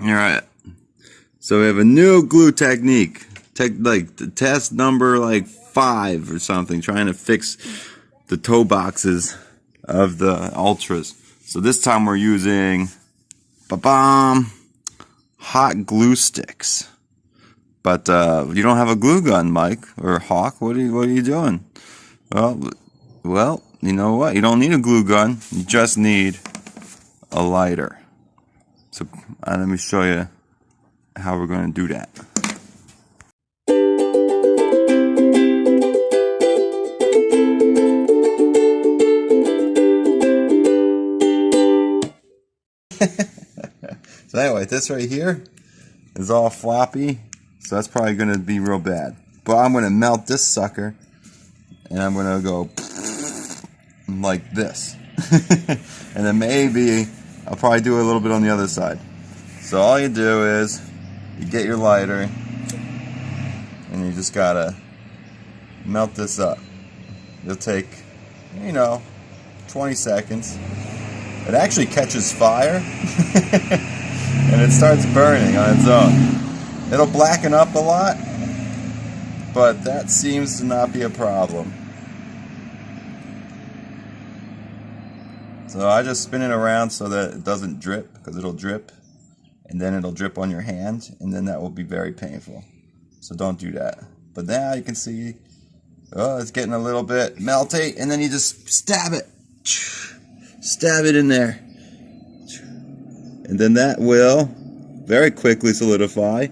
Alright, so we have a new glue technique. Like the test number like 5 or something, trying to fix the toe boxes of the Ultras. So this time we're using hot glue sticks. But you don't have a glue gun, Mike or Hawk. What are you doing? Well, you know what? You don't need a glue gun. You just need a lighter. So let me show you how we're going to do that. So anyway, this right here is all floppy, so that's probably going to be real bad. But I'm going to melt this sucker, and I'm going to go like this. And then maybe I'll probably do a little bit on the other side. So all you do is you get your lighter and you just gotta melt this up. It'll take, 20 seconds. It actually catches fire and it starts burning on its own. It'll blacken up a lot, but that seems to not be a problem. So I just spin it around so that it doesn't drip, because it'll drip, and then it'll drip on your hand, and then that will be very painful. So don't do that. But now you can see, it's getting a little bit melty, and then you just stab it. Stab it in there. And then that will very quickly solidify.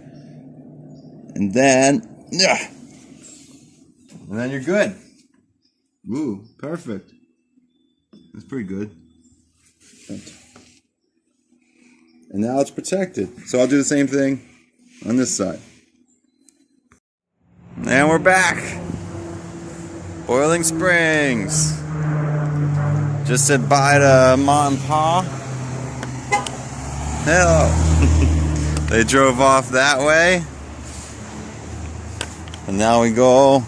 And then you're good. Ooh, perfect. That's pretty good. And now it's protected. So I'll do the same thing on this side. And we're back. Boiling Springs. Just said bye to Mom and Pa. Hello. They drove off that way. And now we go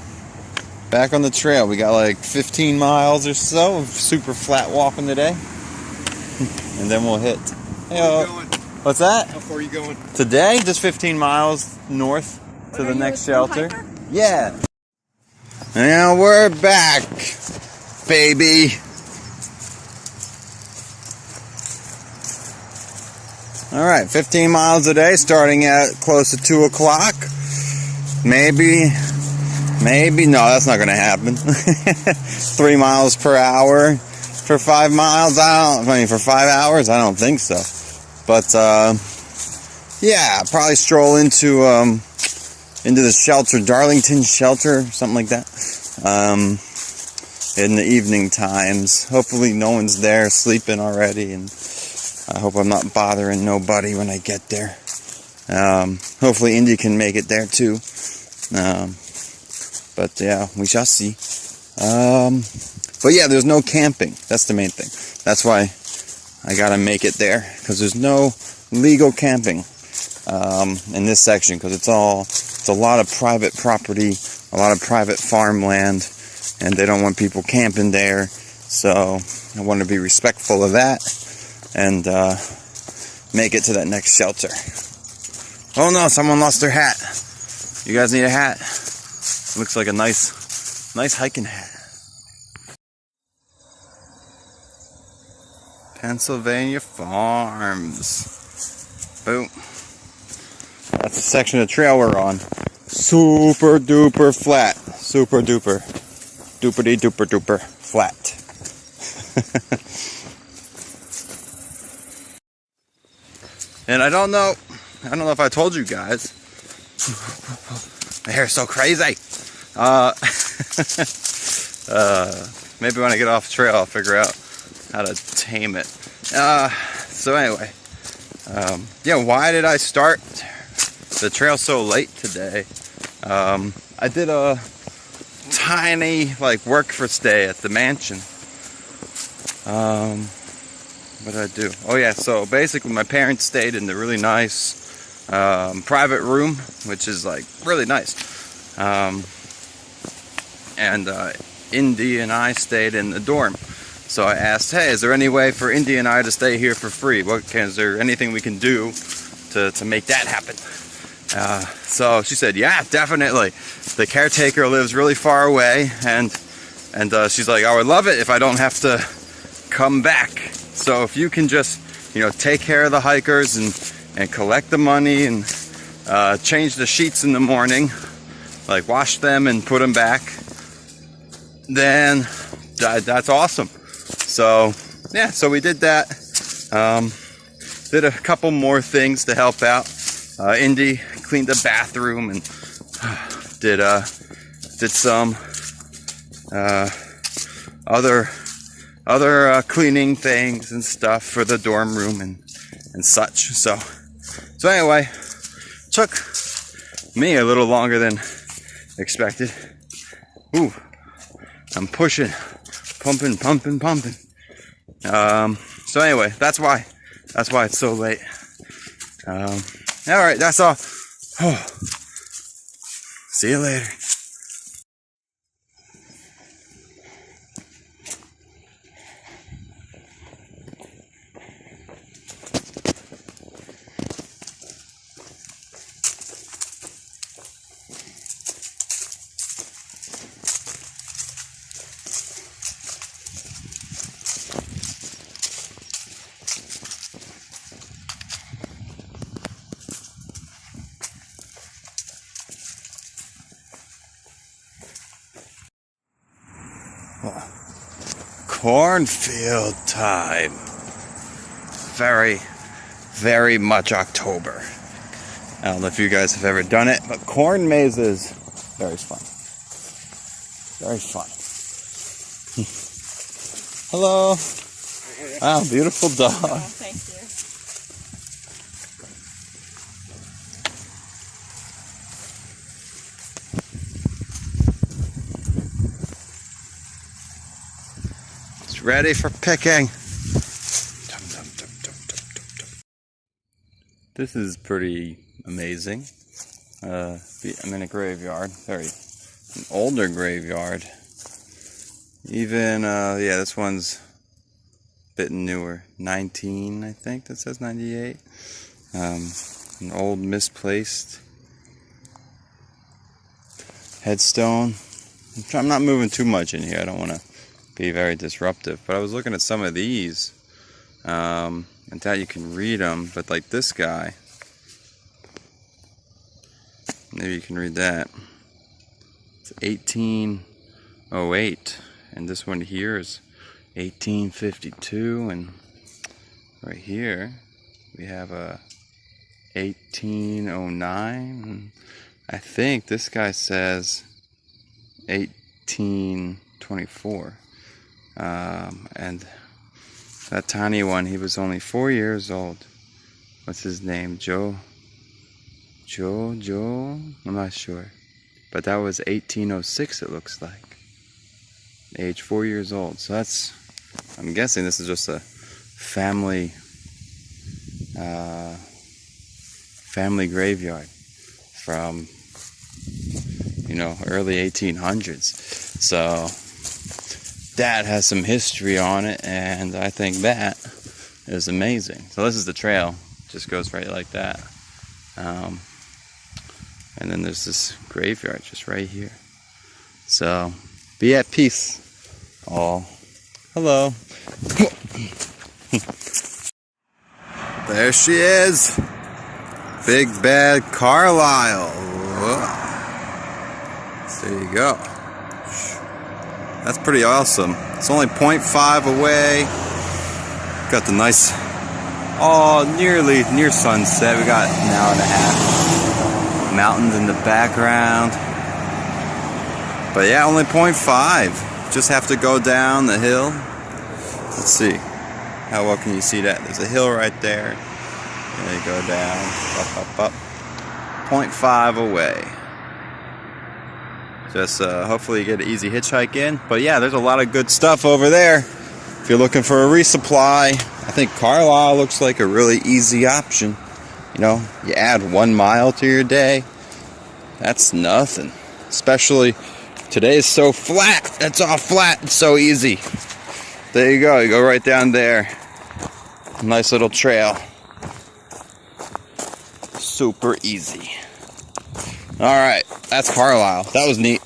back on the trail. We got like 15 miles or so of super flat walking today. And then we'll hit. Hey, what's that? How far are you going? Today, just 15 miles north to the next shelter. Yeah. And we're back, baby. All right, 15 miles a day, starting at close to 2 o'clock. Maybe, no, that's not going to happen. 3 miles per hour for 5 miles. For 5 hours, I don't think so. But yeah, probably stroll into the shelter, Darlington Shelter, something like that, in the evening times. Hopefully no one's there sleeping already, and I hope I'm not bothering nobody when I get there. Hopefully Indy can make it there too. But yeah, we shall see. But yeah, there's no camping. That's the main thing. That's why I gotta make it there, because there's no legal camping in this section, because it's a lot of private property, a lot of private farmland, and they don't want people camping there. So I want to be respectful of that and make it to that next shelter. Oh no, someone lost their hat. You guys need a hat? Looks like a nice hiking hat. Pennsylvania Farms. Boom. That's the section of trail we're on. Super duper flat. Super duper. Duperty duper duper flat. And I don't know if I told you guys. My hair's so crazy. Maybe when I get off the trail I'll figure out how to tame it. So anyway, yeah, why did I start the trail so late today? I did a tiny work for stay at the mansion. What did I do? Oh yeah, so basically my parents stayed in the really nice private room, which is really nice. And Indy and I stayed in the dorm. So I asked, hey, is there any way for Indy and I to stay here for free? Is there anything we can do to make that happen. So she said, yeah, definitely. The caretaker lives really far away, and she's like, I would love it if I don't have to come back. So if you can just, take care of the hikers and collect the money and change the sheets in the morning, like wash them and put them back, then that's awesome. So yeah, so we did that. Did a couple more things to help out. Indy cleaned the bathroom and did some other cleaning things and stuff for the dorm room and such. So anyway, took me a little longer than expected. Ooh, I'm pushing, pumping. So anyway, that's why it's so late. All right, that's all. Oh. See you later. Cornfield time. Very, very much October. I don't know if you guys have ever done it, but corn maze is very fun. Very fun. Hello. Wow, beautiful dog. Oh, thank you. Ready for picking. This is pretty amazing. I'm in a graveyard, an older graveyard. Even, yeah, this one's a bit newer. 19, I think that says 98. An old misplaced headstone. I'm not moving too much in here. I don't want to be very disruptive, but I was looking at some of these and that you can read them, but like this guy, maybe you can read that. It's 1808, and this one here is 1852, and right here we have a 1809, and I think this guy says 1824. And that tiny one, he was only 4 years old. What's his name? Joe? I'm not sure. But that was 1806, it looks like. Age 4 years old. So that's, I'm guessing this is just a family graveyard from, early 1800s. So that has some history on it, and I think that is amazing. So this is the trail, just goes right like that, and then there's this graveyard just right here. So be at peace, all. Hello. There she is, big bad Carlisle. Whoa. There you go. That's pretty awesome. It's only 0.5 away. Got the nice, near sunset. We got an hour and a half. Mountains in the background. But yeah, only 0.5. Just have to go down the hill. Let's see. How well can you see that? There's a hill right there. There you go down. Up. 0.5 away. Just hopefully you get an easy hitchhike in. But yeah, there's a lot of good stuff over there. If you're looking for a resupply, I think Carlisle looks like a really easy option. You add 1 mile to your day. That's nothing. Especially today is so flat. It's all flat. It's so easy. There you go. You go right down there. Nice little trail. super easy. Alright, that's Carlisle. That was neat.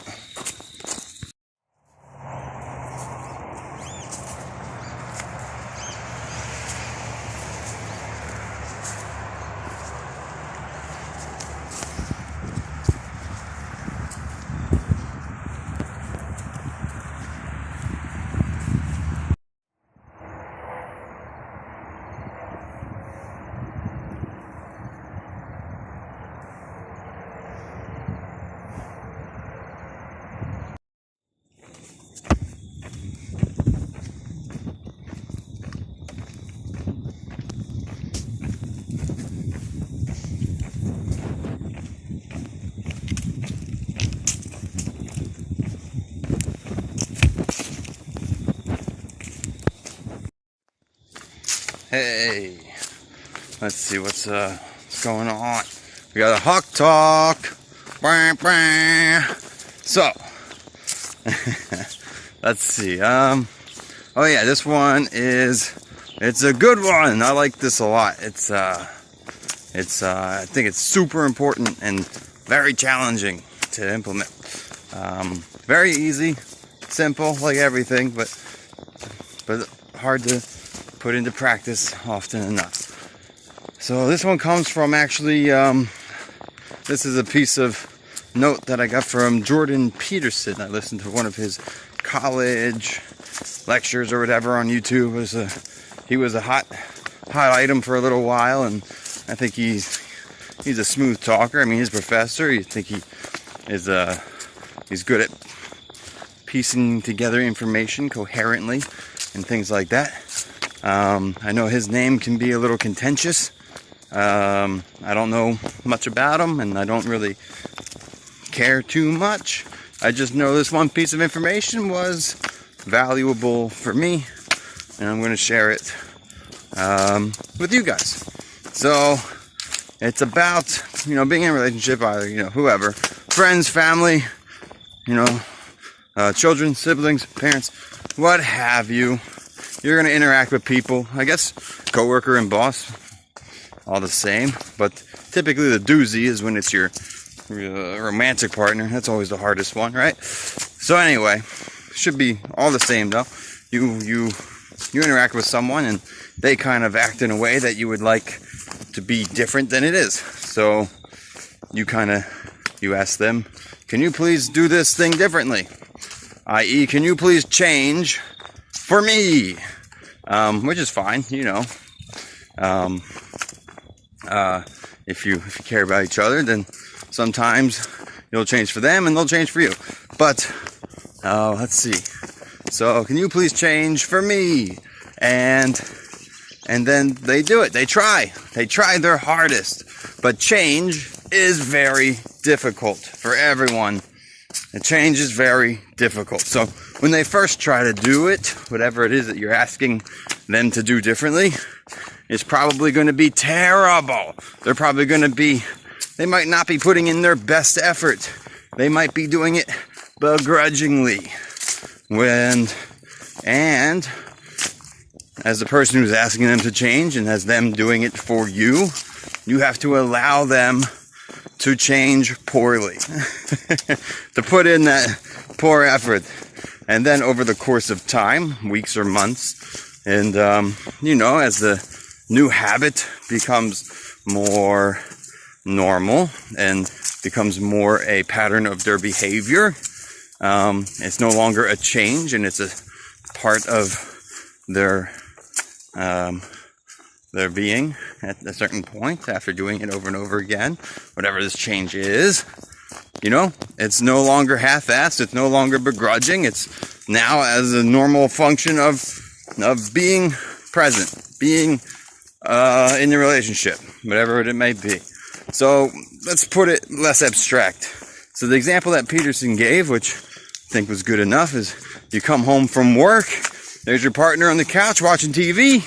Hey, let's see what's going on. We got a hawk talk. So, let's see. Oh yeah, this one it's a good one. I like this a lot. I think it's super important and very challenging to implement. Very easy, simple, like everything, but hard to put into practice often enough. So this one comes from actually, this is a piece of note that I got from Jordan Peterson. I listened to one of his college lectures or whatever on YouTube. He was a hot item for a little while, and I think he's a smooth talker. I mean, he's a professor. You think he's good at piecing together information coherently and things like that. I know his name can be a little contentious. I don't know much about him, and I don't really care too much. I just know this one piece of information was valuable for me, and I'm going to share it with you guys. So it's about, being in a relationship, either, whoever, friends, family, children, siblings, parents, what have you. You're going to interact with people, I guess, coworker and boss, all the same. But typically the doozy is when it's your romantic partner. That's always the hardest one, right? So anyway, should be all the same though. You interact with someone and they kind of act in a way that you would like to be different than it is. So you ask them, can you please do this thing differently? I.e., can you please change for me? Which is fine, if you care about each other, then sometimes you'll change for them and they'll change for you. But let's see. So, can you please change for me? And then they do it. They try their hardest. But change is very difficult for everyone. The change is very difficult. So when they first try to do it, whatever it is that you're asking them to do differently, it's probably going to be terrible. They might not be putting in their best effort. They might be doing it begrudgingly. And as the person who's asking them to change and as them doing it for you, you have to allow them to change poorly, to put in that poor effort. And then over the course of time, weeks or months, and as the new habit becomes more normal and becomes more a pattern of their behavior, it's no longer a change, and it's a part of their being at a certain point after doing it over and over again, whatever this change is. It's no longer half-assed, it's no longer begrudging, it's now as a normal function of being present, being in the relationship, whatever it may be. So let's put it less abstract. So the example that Peterson gave, which I think was good enough, is you come home from work, there's your partner on the couch watching TV,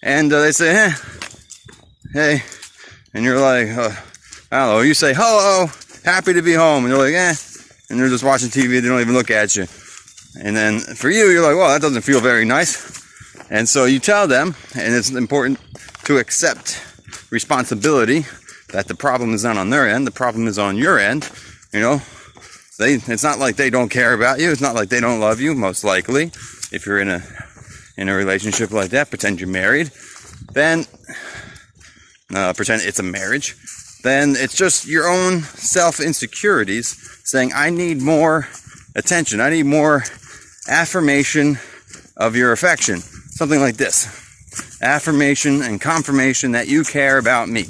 and they say, hey, and you're like, I don't know, you say, hello, happy to be home, and they're like, and they're just watching TV, they don't even look at you. And then for you, you're like, well, that doesn't feel very nice. And so you tell them, and it's important to accept responsibility, that the problem is not on their end, the problem is on your end. You know, it's not like they don't care about you. It's not like they don't love you, most likely. If you're in a relationship like that, pretend you're married, then pretend it's a marriage, then it's just your own self-insecurities saying, I need more attention, I need more affirmation of your affection. Something like this. Affirmation and confirmation that you care about me.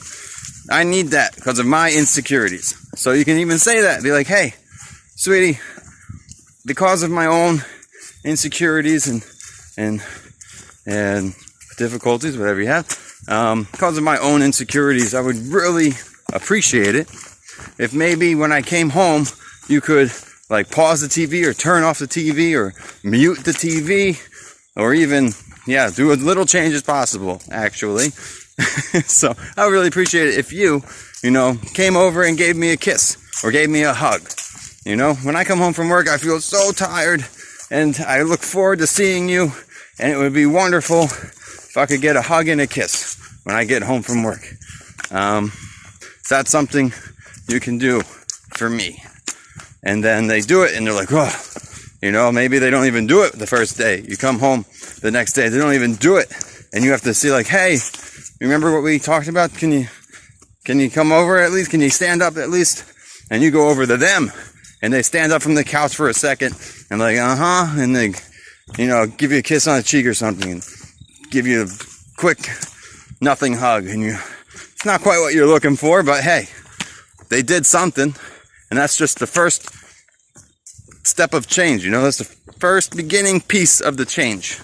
I need that because of my insecurities. So you can even say that. Be like, hey, sweetie, because of my own insecurities and difficulties, whatever you have, because of my own insecurities, I would really appreciate it if maybe when I came home, you could like pause the TV or turn off the TV or mute the TV or even, do as little change as possible, actually. So I would really appreciate it if you came over and gave me a kiss or gave me a hug. When I come home from work, I feel so tired and I look forward to seeing you, and it would be wonderful if I could get a hug and a kiss when I get home from work. So that's something you can do for me. And then they do it and they're like, oh, maybe they don't even do it the first day. You come home the next day, they don't even do it. And you have to see like, hey, remember what we talked about? Can you come over at least? Can you stand up at least? And you go over to them and they stand up from the couch for a second and like, and they, give you a kiss on the cheek or something and give you a quick nothing hug. And it's not quite what you're looking for, but hey, they did something. And that's just the first step of change. That's the first beginning piece of the change.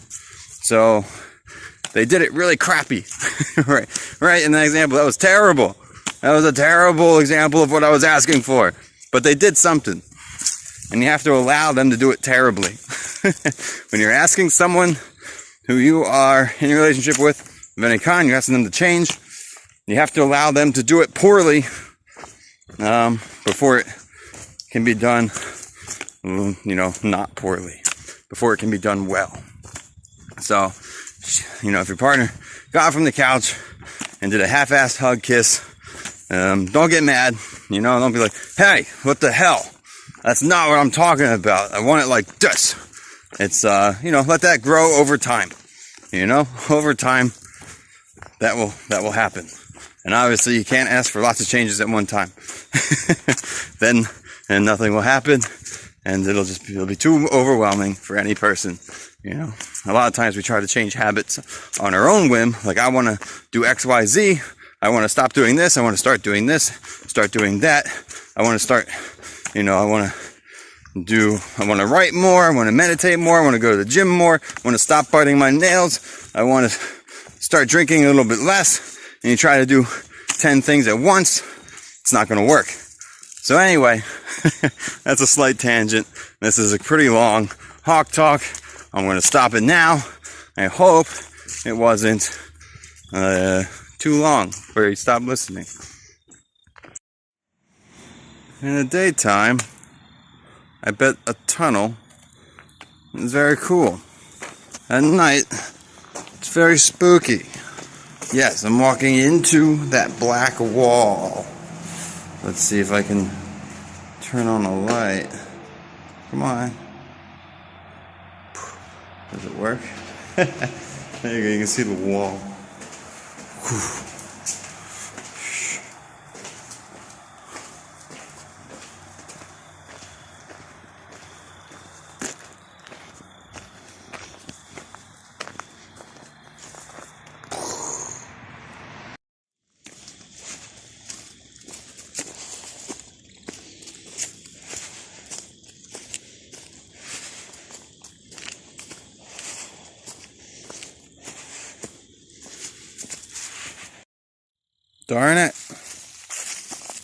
So they did it really crappy. right in that example, that was terrible. That was a terrible example of what I was asking for. But they did something. And you have to allow them to do it terribly. When you're asking someone who you are in a relationship with of any kind, you're asking them to change, you have to allow them to do it poorly before it can be done, not poorly, before it can be done well. So, if your partner got from the couch and did a half-assed hug kiss, don't get mad, don't be like, hey, what the hell? That's not what I'm talking about. I want it like this. It's, let that grow over time. Over time, that will happen. And obviously you can't ask for lots of changes at one time. Then nothing will happen, and it'll be too overwhelming for any person. A lot of times we try to change habits on our own whim. Like, I want to do X, Y, Z. I want to stop doing this. I want to start doing this. Start doing that. I want to start, I want to write more. I want to meditate more. I want to go to the gym more. I want to stop biting my nails. I want to start drinking a little bit less. And you try to do 10 things at once, it's not going to work. So anyway, that's a slight tangent. This is a pretty long hawk talk. I'm going to stop it now. I hope it wasn't too long where you stop listening. In the daytime, I bet a tunnel is very cool. At night, it's very spooky. Yes, I'm walking into that black wall. Let's see if I can turn on a light. Come on. Does it work? There you go, you can see the wall. Whew. Darn it.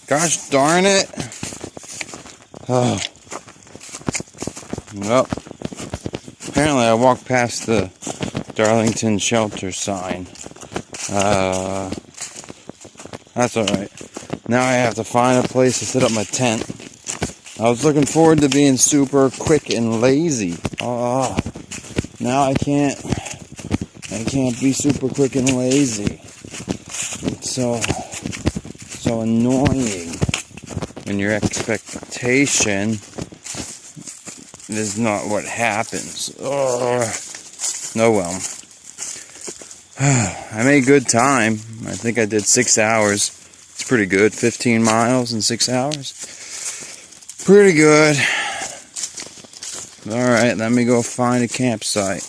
Gosh darn it. Oh. Well, apparently I walked past the Darlington shelter sign. That's alright. Now I have to find a place to set up my tent. I was looking forward to being super quick and lazy. Oh, now I can't be super quick and lazy. It's So annoying when your expectation is not what happens. Ugh. Oh well. I made good time. I think I did 6 hours. It's pretty good. 15 miles in 6 hours. Pretty good. Alright, let me go find a campsite.